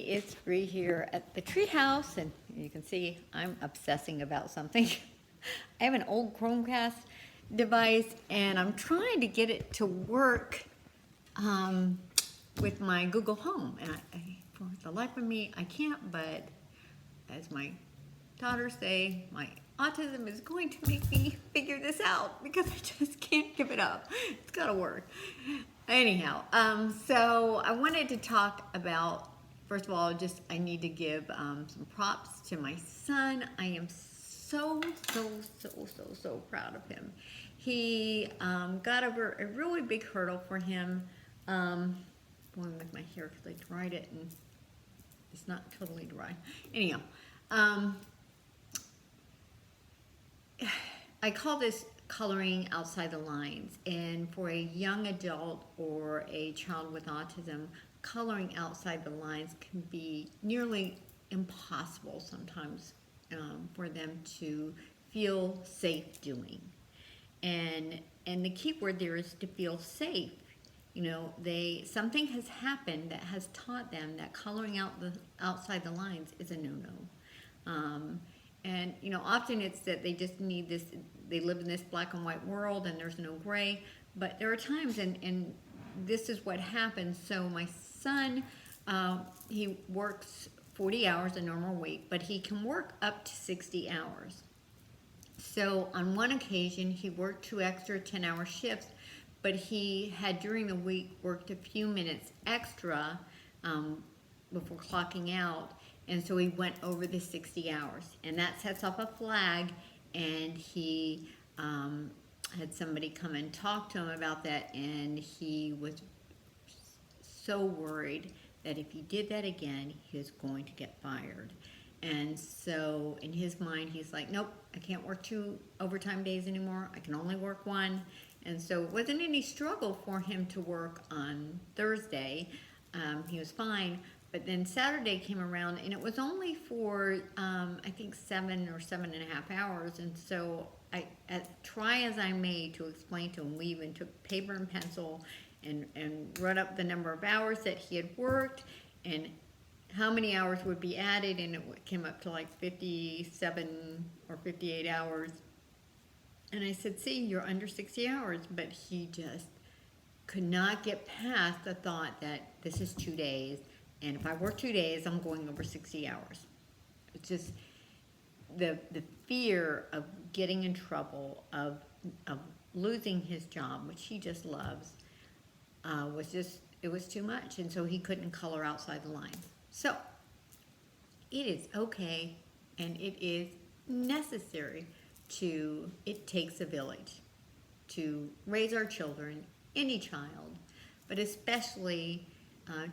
it's Bree here at the treehouse, and you can see I'm obsessing about something. I have an old Chromecast device, and I'm trying to get it to work with my Google Home, and for the life of me, I can't, but as my daughters say, my autism is going to make me figure this out because I just can't give it up. It's got to work. Anyhow, so I wanted to talk about, first of all, I need to give some props to my son. I am so proud of him. He got over a really big hurdle for him. Going with my hair because I dried it and it's not totally dry. Anyhow, I call this coloring outside the lines, and for a young adult or a child with autism, coloring outside the lines can be nearly impossible sometimes for them to feel safe doing. And the key word there is to feel safe. You know, something has happened that has taught them that coloring outside the lines is a no-no. And, you know, often it's that they just need this, they live in this black and white world and there's no gray. But there are times, and this is what happens. So my son, he works 40 hours a normal week, but he can work up to 60 hours. So on one occasion, he worked 2 extra 10-hour shifts, but he had during the week worked a few minutes extra before clocking out. And so he went over the 60 hours, and that sets off a flag, and he had somebody come and talk to him about that, and he was so worried that if he did that again, he was going to get fired. And so in his mind, he's like, nope, I can't work 2 overtime days anymore. I can only work 1. And so it wasn't any struggle for him to work on Thursday. He was fine. But then Saturday came around, and it was only for, I think, 7 or 7.5 hours. And so I try as I may to explain to him. We even took paper and pencil and wrote up the number of hours that he had worked and how many hours would be added. And it came up to like 57 or 58 hours. And I said, see, you're under 60 hours. But he just could not get past the thought that this is 2 days. And if I work 2 days, I'm going over 60 hours. It's just the fear of getting in trouble, of losing his job, which he just loves, it was too much. And so he couldn't color outside the lines. So it is okay, and it is necessary it takes a village to raise our children, any child, but especially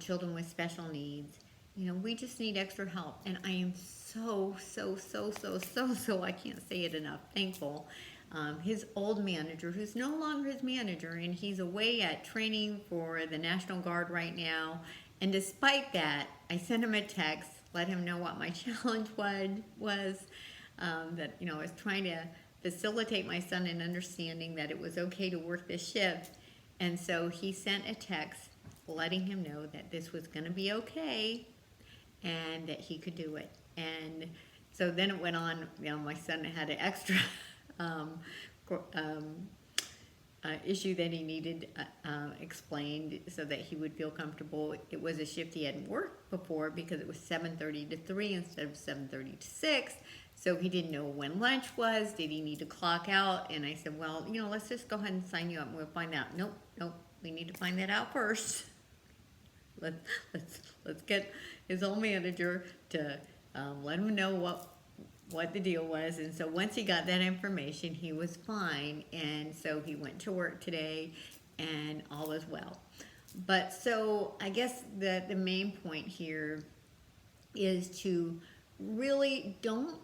children with special needs. You know, we just need extra help. And I am so, I can't say it enough, thankful. His old manager, who's no longer his manager, and he's away at training for the National Guard right now. And despite that, I sent him a text, let him know what my challenge was, that, you know, I was trying to facilitate my son in understanding that it was okay to work this shift. And so he sent a text letting him know that this was going to be okay and that he could do it. And so then it went on, you know, my son had an extra issue that he needed explained so that he would feel comfortable. It was a shift he hadn't worked before because it was 7:30 to 3 instead of 7:30 to 6. So he didn't know when lunch was. Did he need to clock out? And I said, well, you know, let's just go ahead and sign you up and we'll find out. Nope, we need to find that out first. Let's get his old manager to let him know what the deal was. And so once he got that information, he was fine. And so he went to work today, and all is well. But so I guess the main point here is to really don't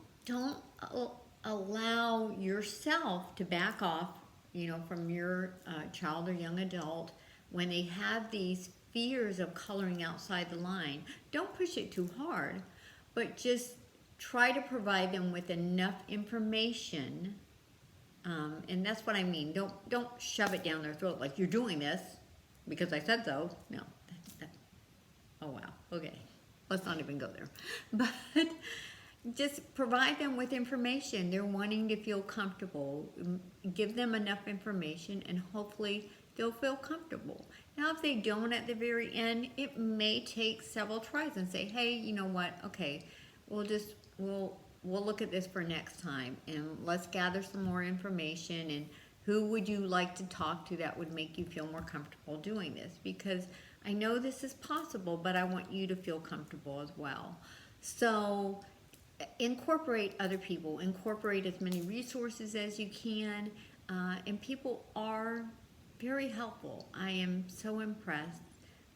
allow yourself to back off, you know, from your child or young adult when they have these fears of coloring outside the line. Don't push it too hard, but just try to provide them with enough information, and that's what I mean. Don't shove it down their throat like you're doing this because I said so. No. Oh wow. Okay. Let's not even go there. But just provide them with information. They're wanting to feel comfortable. Give them enough information and hopefully they'll feel comfortable. Now, if they don't at the very end, it may take several tries and say, hey, you know what? Okay, we'll look at this for next time and let's gather some more information, and who would you like to talk to that would make you feel more comfortable doing this? Because I know this is possible, but I want you to feel comfortable as well. So incorporate other people, incorporate as many resources as you can, and people are very helpful. I am so impressed.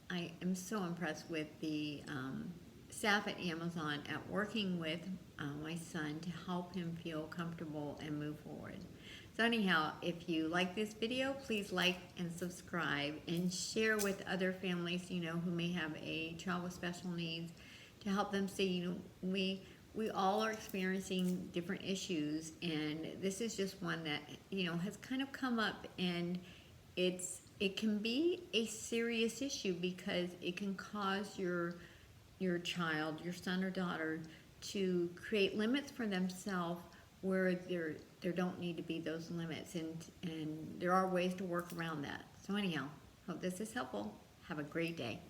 I am so impressed with the staff at Amazon at working with my son to help him feel comfortable and move forward. So anyhow, if you like this video, please like and subscribe and share with other families, who may have a child with special needs, to help them see, we all are experiencing different issues, and this is just one that, has kind of come up, and it can be a serious issue because it can cause your child, your son or daughter, to create limits for themselves where there don't need to be those limits, and there are ways to work around that. So anyhow, hope this is helpful. Have a great day.